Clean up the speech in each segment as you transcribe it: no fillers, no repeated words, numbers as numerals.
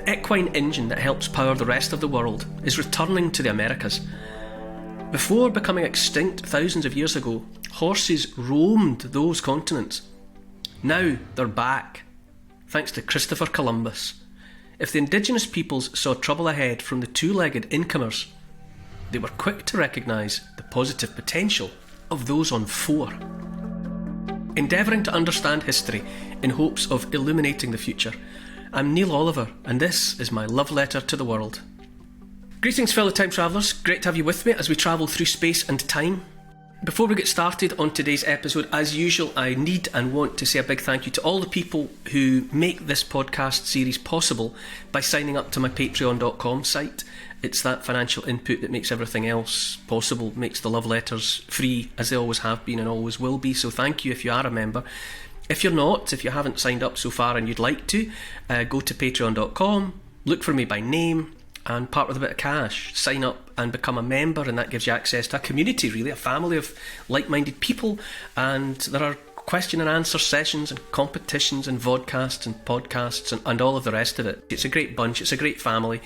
The equine engine that helps power the rest of the world is returning to the Americas. Before becoming extinct thousands of years ago, horses roamed those continents. Now they're back, thanks to Christopher Columbus. If the indigenous peoples saw trouble ahead from the two-legged incomers, they were quick to recognise the positive potential of those on four. Endeavouring to understand history in hopes of illuminating the future, I'm Neil Oliver, and this is my love letter to the world. Greetings, fellow time travellers. Great to have you with me as we travel through space and time. Before we get started on today's episode, as usual, I need and want to say a big thank you to all the people who make this podcast series possible by signing up to my patreon.com site. It's that financial input that makes everything else possible, makes the love letters free, as they always have been and always will be. So thank you if you are a member. If you're not, if you haven't signed up so far and you'd like to, go to patreon.com, look for me by name, and part with a bit of cash. Sign up and become a member, and that gives you access to a community, really, a family of like-minded people. And there are question and answer sessions and competitions and vodcasts and podcasts and all of the rest of it. It's a great bunch, it's a great family,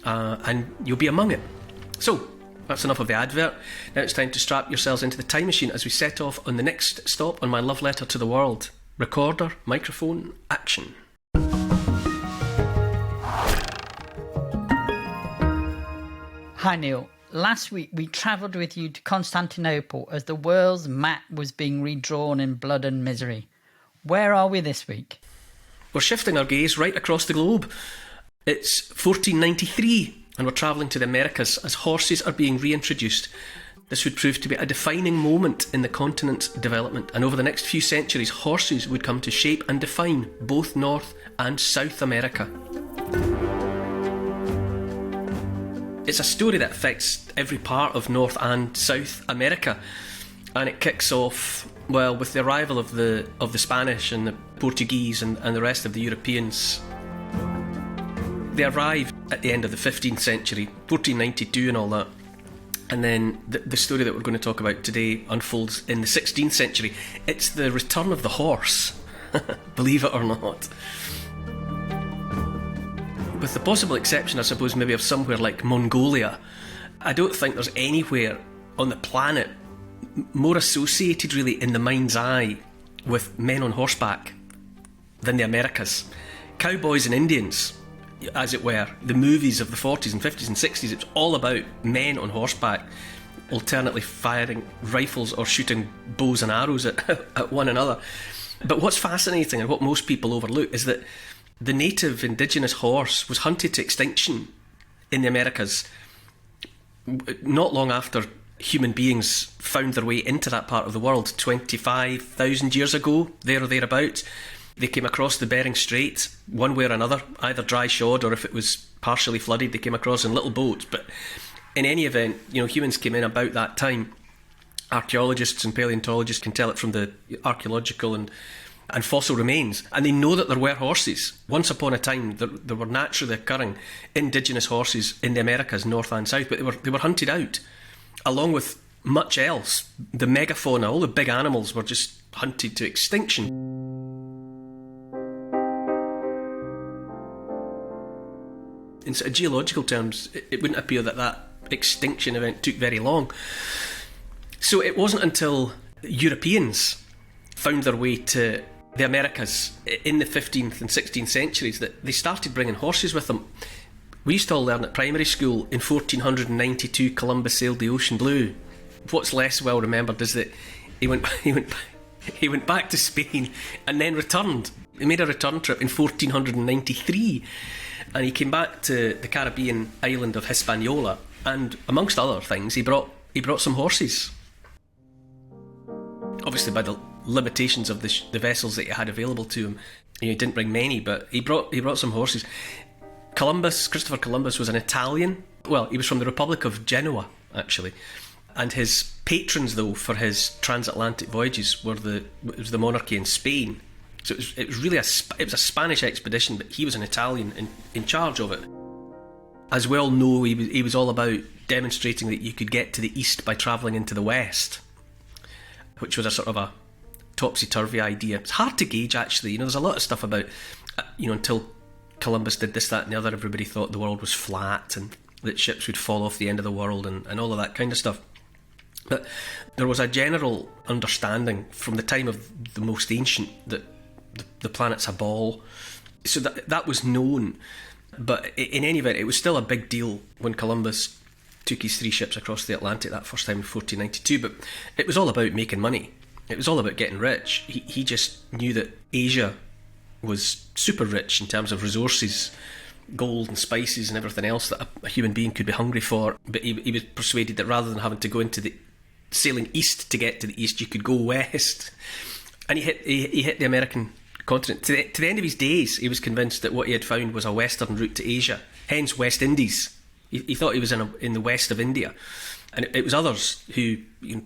and you'll be among it. So, that's enough of the advert. Now it's time to strap yourselves into the time machine as we set off on the next stop on my love letter to the world. Recorder, microphone, action. Hi Neil, last week we travelled with you to Constantinople as the world's map was being redrawn in blood and misery. Where are we this week? We're shifting our gaze right across the globe. It's 1493 and we're travelling to the Americas as horses are being reintroduced. This would prove to be a defining moment in the continent's development, and over the next few centuries horses would come to shape and define both North and South America. It's a story that affects every part of North and South America, and it kicks off, well, with the arrival of the Spanish and the Portuguese and the rest of the Europeans. They arrived at the end of the 15th century, 1492 and all that, and then the story that we're going to talk about today unfolds in the 16th century. It's the return of the horse, believe it or not. With the possible exception, I suppose, maybe of somewhere like Mongolia, I don't think there's anywhere on the planet more associated really in the mind's eye with men on horseback than the Americas. Cowboys and Indians, as it were, the movies of the 40s and 50s and 60s, it's all about men on horseback, alternately firing rifles or shooting bows and arrows at one another. But what's fascinating and what most people overlook is that the native indigenous horse was hunted to extinction in the Americas not long after human beings found their way into that part of the world, 25,000 years ago, there or thereabouts. They came across the Bering Strait, one way or another, either dry shod or if it was partially flooded, they came across in little boats. But in any event, humans came in about that time. Archaeologists and paleontologists can tell it from the archaeological and fossil remains, and they know that there were horses. Once upon a time, there were naturally occurring indigenous horses in the Americas, North and South, but they were hunted out, along with much else. The megafauna, all the big animals, were just hunted to extinction. In sort of geological terms, it wouldn't appear that extinction event took very long. So it wasn't until Europeans found their way to the Americas in the 15th and 16th centuries that they started bringing horses with them. We used to all learn at primary school in 1492 Columbus sailed the ocean blue. What's less well remembered is that he went back to Spain and then returned. He made a return trip in 1493 and he came back to the Caribbean island of Hispaniola, and amongst other things he brought some horses. Obviously by the limitations of the vessels that he had available to him, he didn't bring many, but he brought some horses. Christopher Columbus was an Italian. Well, he was from the Republic of Genoa, actually, and his patrons, though, for his transatlantic voyages was the monarchy in Spain. So it was really a Spanish expedition, but he was an Italian in charge of it. As we all know, he was all about demonstrating that you could get to the east by travelling into the west, which was a sort of a topsy-turvy idea. It's hard to gauge, actually. There's a lot of stuff about, until Columbus did this, that and the other, everybody thought the world was flat and that ships would fall off the end of the world and all of that kind of stuff. But there was a general understanding from the time of the most ancient that the planet's a ball. So that was known. But in any event, it was still a big deal when Columbus took his 3 ships across the Atlantic that first time in 1492. But it was all about making money. It was all about getting rich. He just knew that Asia was super rich in terms of resources, gold and spices and everything else that a human being could be hungry for. But he was persuaded that rather than having to go into sailing east to get to the east, you could go west. And he hit the American continent. To the end of his days, he was convinced that what he had found was a western route to Asia, hence West Indies. He thought he was in the west of India. And it was others who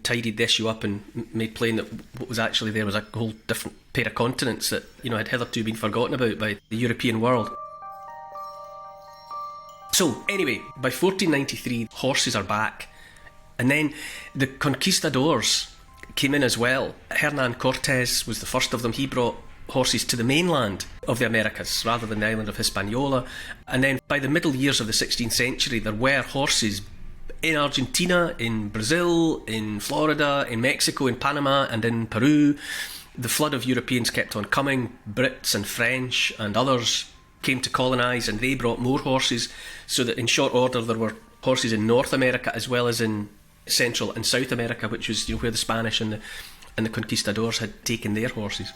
tidied the issue up and made plain that what was actually there was a whole different pair of continents that had hitherto been forgotten about by the European world. So anyway, by 1493, horses are back. And then the Conquistadors came in as well. Hernan Cortes was the first of them. He brought horses to the mainland of the Americas rather than the island of Hispaniola. And then by the middle years of the 16th century, there were horses in Argentina, in Brazil, in Florida, in Mexico, in Panama and in Peru. The flood of Europeans kept on coming. Brits and French and others came to colonise, and they brought more horses, so that in short order there were horses in North America as well as in Central and South America, which was where the Spanish and the Conquistadors had taken their horses.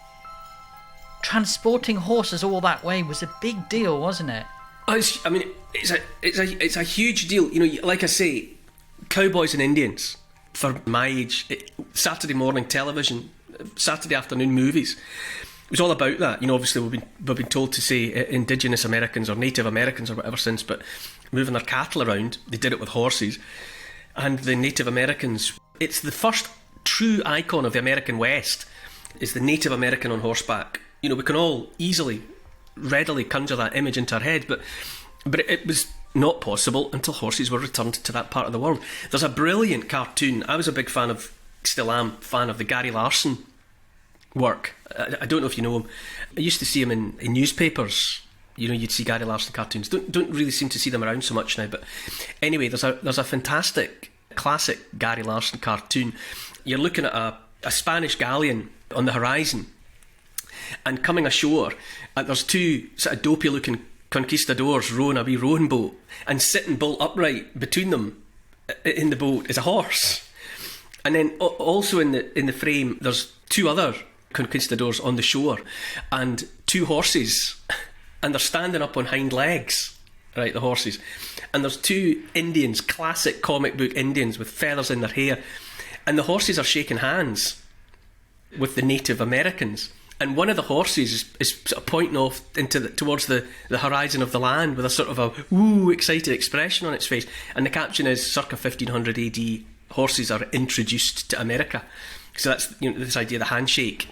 Transporting horses all that way was a big deal, wasn't it? It's a huge deal. Like I say, cowboys and Indians, for my age, Saturday morning television, Saturday afternoon movies, it was all about that. Obviously we've been told to say indigenous Americans or Native Americans or whatever since, but moving their cattle around, they did it with horses. And the Native Americans, it's the first true icon of the American West, is the Native American on horseback. We can all readily conjure that image into our head, but it was not possible until horses were returned to that part of the world. There's a brilliant cartoon. I was a big fan still am fan of the Gary Larson work. I don't know if you know him. I used to see him in newspapers. You'd see Gary Larson cartoons. Don't really seem to see them around so much now. But anyway, there's a fantastic classic Gary Larson cartoon. You're looking at a Spanish galleon on the horizon, and coming ashore, there's 2 sort of dopey-looking conquistadors rowing a wee rowing boat, and sitting bolt upright between them in the boat is a horse. And then also in the frame, there's 2 other conquistadors on the shore, and 2 horses, and they're standing up on hind legs, right, the horses. And there's 2 Indians, classic comic book Indians with feathers in their hair, and the horses are shaking hands with the Native Americans. And one of the horses is sort of pointing off towards the horizon of the land with a sort of a woo excited expression on its face. And the caption is circa 1500 AD, horses are introduced to America. So that's this idea of the handshake.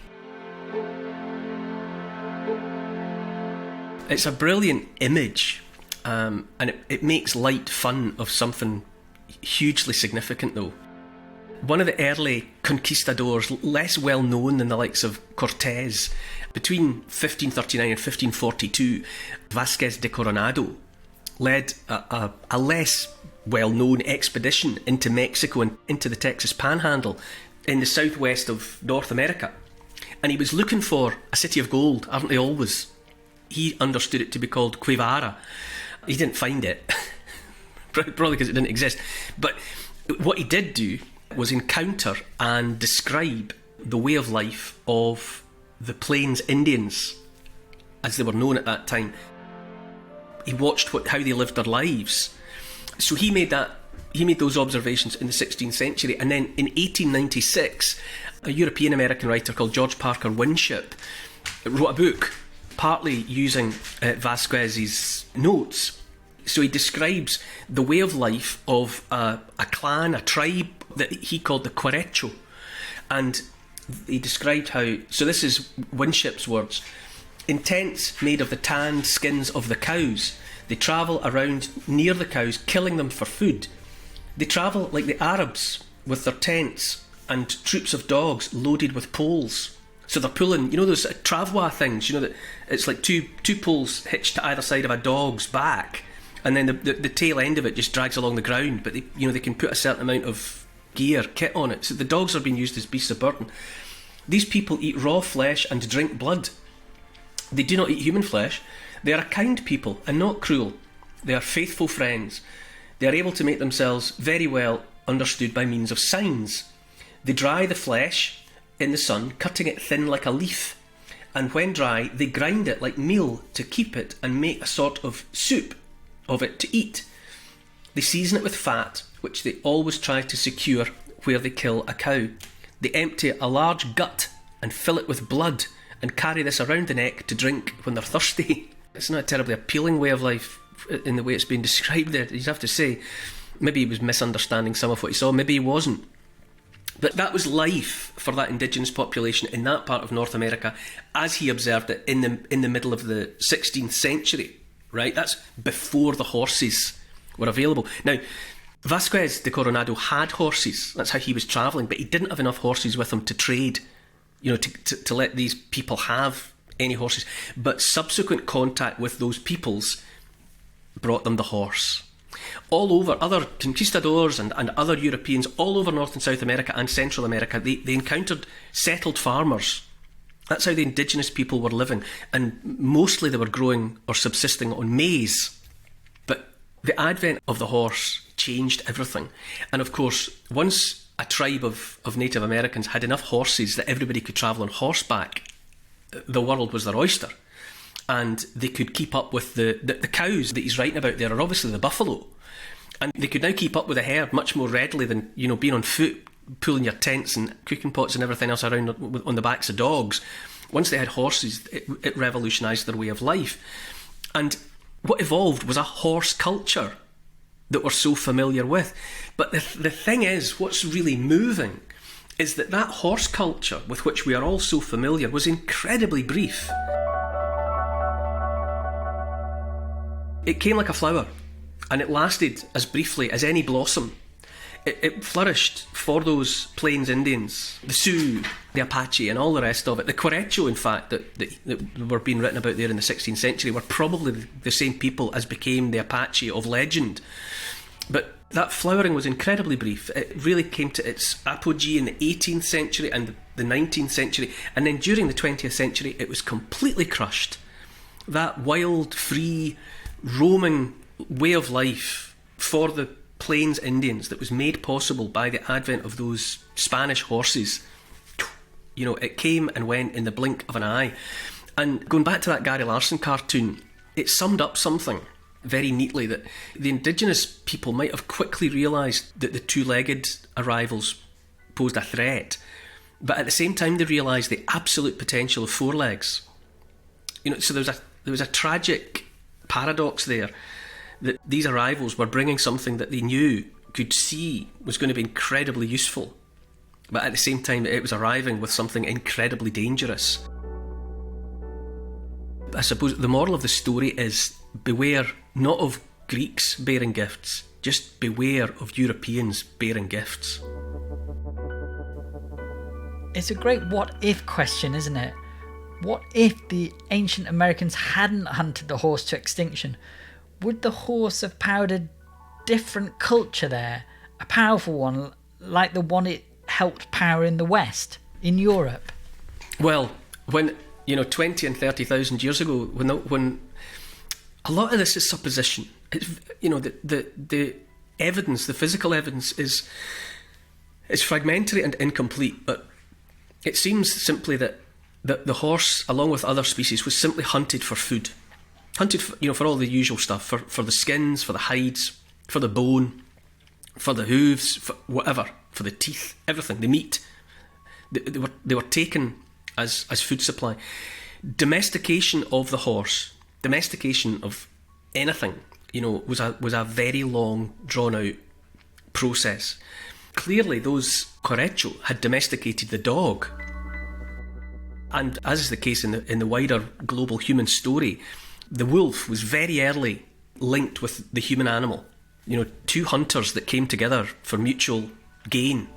It's a brilliant image, and it makes light fun of something hugely significant though. One of the early conquistadors, less well known than the likes of Cortes, between 1539 and 1542, Vasquez de Coronado led a less well known expedition into Mexico and into the Texas Panhandle in the southwest of North America. And he was looking for a city of gold, aren't they always? He understood it to be called Cuevara. He didn't find it, probably because it didn't exist. But what he did do was encounter and describe the way of life of the Plains Indians, as they were known at that time. He watched how they lived their lives. So he made those observations in the 16th century, and then in 1896, a European American writer called George Parker Winship wrote a book, partly using Vasquez's notes. So he describes the way of life of a clan, a tribe that he called the Querecho. And he described how, so this is Winship's words, in tents made of the tanned skins of the cows. They travel around near the cows, killing them for food. They travel like the Arabs with their tents and troops of dogs loaded with poles. So they're pulling, you know, those travois things, you know, that it's like two poles hitched to either side of a dog's back, and then the tail end of it just drags along the ground, but they can put a certain amount of gear, kit on it. So the dogs are being used as beasts of burden. These people eat raw flesh and drink blood. They do not eat human flesh. They are a kind people and not cruel. They are faithful friends. They are able to make themselves very well understood by means of signs. They dry the flesh in the sun, cutting it thin like a leaf, and when dry they grind it like meal to keep it and make a sort of soup of it to eat. They season it with fat, which they always try to secure where they kill a cow. They empty a large gut and fill it with blood and carry this around the neck to drink when they're thirsty. It's not a terribly appealing way of life in the way it's been described there, you'd have to say. Maybe he was misunderstanding some of what he saw, maybe he wasn't. But that was life for that indigenous population in that part of North America as he observed it in the middle of the 16th century, right? That's before the horses were available. Now, Vasquez de Coronado had horses, that's how he was travelling, but he didn't have enough horses with him to trade, you know, to let these people have any horses. But subsequent contact with those peoples brought them the horse. All over, other conquistadors and other Europeans all over North and South America and Central America, they encountered settled farmers. That's how the indigenous people were living, and mostly they were growing or subsisting on maize. But the advent of the horse changed everything. And of course, once a tribe of Native Americans had enough horses that everybody could travel on horseback, the world was their oyster. And they could keep up with the cows that he's writing about there are obviously the buffalo. And they could now keep up with the herd much more readily than, you know, being on foot, pulling your tents and cooking pots and everything else around on the backs of dogs. Once they had horses, it revolutionised their way of life. And what evolved was a horse culture that we're so familiar with. But the thing is, what's really moving is that horse culture with which we are all so familiar was incredibly brief. It came like a flower, and it lasted as briefly as any blossom. It flourished for those Plains Indians, the Sioux, the Apache, and all the rest of it. The Querecho, in fact, that were being written about there in the 16th century were probably the same people as became the Apache of legend. But that flowering was incredibly brief. It really came to its apogee in the 18th century and the 19th century, and then during the 20th century it was completely crushed. That wild, free, roaming way of life for the Plains Indians that was made possible by the advent of those Spanish horses, you know, it came and went in the blink of an eye. And going back to that Gary Larson cartoon, it summed up something very neatly, that the indigenous people might have quickly realised that the two-legged arrivals posed a threat, but at the same time they realised the absolute potential of four legs. You know, so there was a tragic paradox there, that these arrivals were bringing something that they knew, could see, was going to be incredibly useful, but at the same time it was arriving with something incredibly dangerous. I suppose the moral of the story is beware not of Greeks bearing gifts, just beware of Europeans bearing gifts. It's a great what-if question, isn't it? What if the ancient Americans hadn't hunted the horse to extinction? Would the horse have powered a different culture there? A powerful one, like the one it helped power in the West, in Europe? Well, when, 20 and 30,000 years ago, when a lot of this is supposition, the evidence, the physical evidence is fragmentary and incomplete, but it seems simply that the horse, along with other species, was simply hunted for food. Hunted for all the usual stuff, for the skins, for the hides, for the bone, for the hooves, for whatever, for the teeth, everything, the meat. They were taken as food supply. Domestication of the horse, domestication of anything, was a very long, drawn out process. Clearly, those Querecho had domesticated the dog, and as is the case in the wider global human story, the wolf was very early linked with the human animal. Two hunters that came together for mutual gain.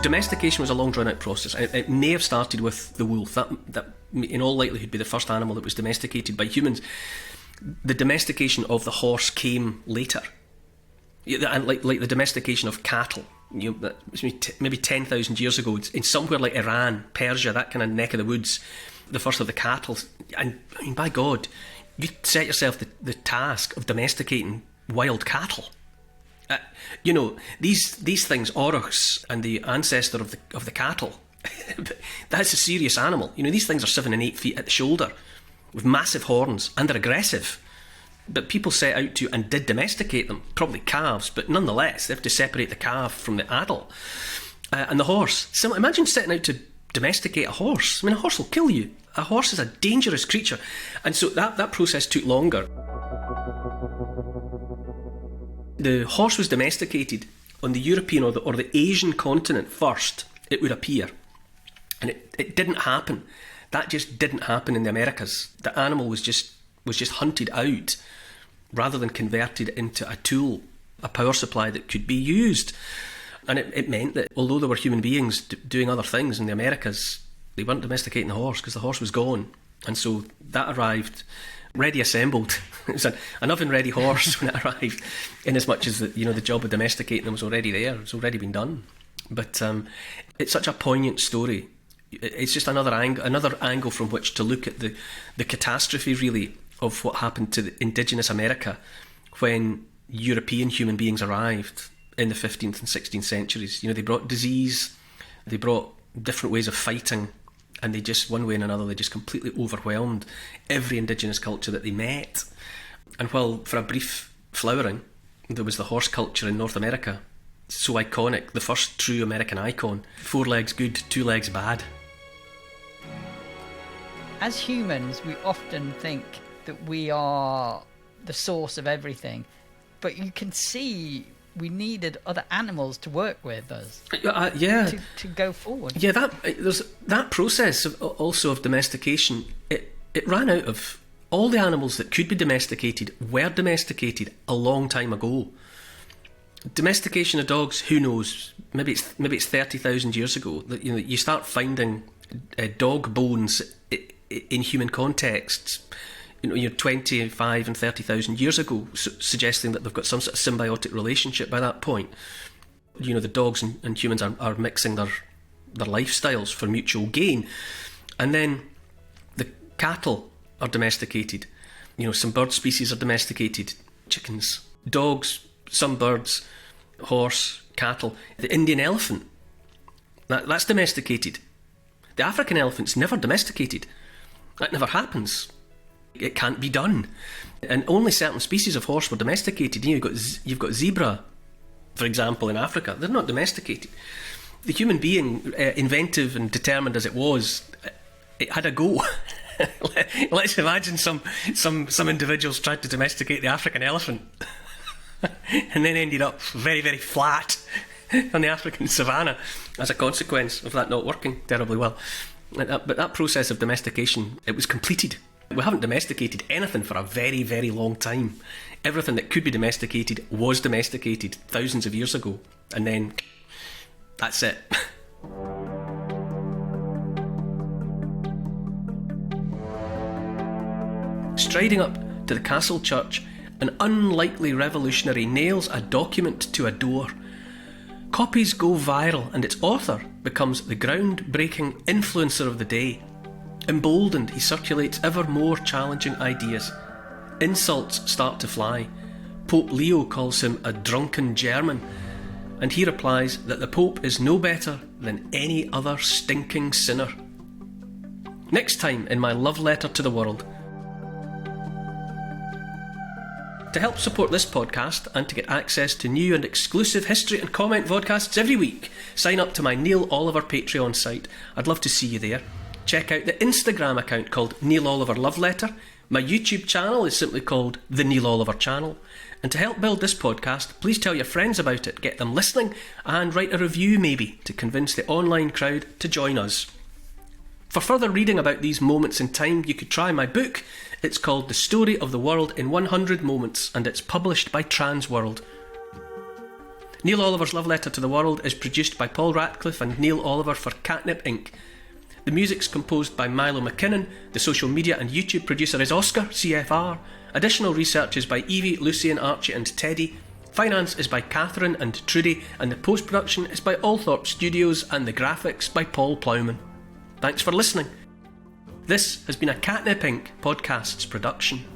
Domestication was a long drawn out process. It may have started with the wolf. That in all likelihood be the first animal that was domesticated by humans. The domestication of the horse came later. And like the domestication of cattle, maybe 10,000 years ago, in somewhere like Iran, Persia, that kind of neck of the woods, the first of the cattle. And I mean, by God, you set yourself the task of domesticating wild cattle. These things, aurochs and the ancestor of the cattle, that's a serious animal. These things are 7 and 8 feet at the shoulder, with massive horns, and they're aggressive. But people set out to and did domesticate them, probably calves, but nonetheless, they have to separate the calf from the adult. And the horse. So imagine setting out to domesticate a horse. I mean, a horse will kill you. A horse is a dangerous creature. And so that process took longer. The horse was domesticated on the European or the Asian continent first, it would appear. And it didn't happen. That just didn't happen in the Americas. The animal was just hunted out rather than converted into a tool, a power supply that could be used. And it meant that although there were human beings doing other things in the Americas, they weren't domesticating the horse because the horse was gone. And so that arrived ready assembled. It was an oven-ready horse when it arrived, in as much as the job of domesticating them was already there. It's already been done. But it's such a poignant story. It's just another angle from which to look at the catastrophe, really, of what happened to the indigenous America when European human beings arrived in the 15th and 16th centuries. They brought disease, they brought different ways of fighting, and they just, one way and another, they just completely overwhelmed every indigenous culture that they met. And while for a brief flowering there was the horse culture in North America, so iconic, the first true American icon, 4 legs good, 2 legs bad. As humans, we often think that we are the source of everything, but you can see we needed other animals to work with us. To go forward. Yeah, there's that process of domestication. It ran out of all the animals that could be domesticated were domesticated a long time ago. Domestication of dogs, who knows? Maybe it's 30,000 years ago that you start finding dog bones in human contexts. 25 and 30,000 years ago, suggesting that they've got some sort of symbiotic relationship by that point. The dogs and humans are mixing their lifestyles for mutual gain. And then the cattle are domesticated. Some bird species are domesticated. Chickens, dogs, some birds, horse, cattle. The Indian elephant, that's domesticated. The African elephant's never domesticated. That never happens. It can't be done. And only certain species of horse were domesticated. You've got zebra, for example, in Africa. They're not domesticated. The human being, inventive and determined as it was, it had a go. Let's imagine some individuals tried to domesticate the African elephant and then ended up very, very flat on the African savannah as a consequence of that not working terribly well. But that process of domestication, it was completed. We haven't domesticated anything for a very, very long time. Everything that could be domesticated was domesticated thousands of years ago. And then, that's it. Striding up to the castle church, an unlikely revolutionary nails a document to a door. Copies go viral and its author becomes the groundbreaking influencer of the day. Emboldened, he circulates ever more challenging ideas. Insults start to fly. Pope Leo calls him a drunken German, and he replies that the Pope is no better than any other stinking sinner. Next time in my love letter to the world. To help support this podcast and to get access to new and exclusive history and comment vodcasts every week, sign up to my Neil Oliver Patreon site. I'd love to see you there. Check out the Instagram account called Neil Oliver Love Letter. My YouTube channel is simply called The Neil Oliver Channel. And to help build this podcast, please tell your friends about it, get them listening, and write a review maybe to convince the online crowd to join us. For further reading about these moments in time, you could try my book. It's called The Story of the World in 100 Moments, and it's published by Transworld. Neil Oliver's Love Letter to the World is produced by Paul Ratcliffe and Neil Oliver for Catnip Inc. The music's composed by Milo McKinnon. The social media and YouTube producer is Oscar, CFR. Additional research is by Evie, Lucian, Archie and Teddy. Finance is by Catherine and Trudy, and the post-production is by Althorpe Studios and the graphics by Paul Plowman. Thanks for listening. This has been a Catnip Inc. Podcasts production.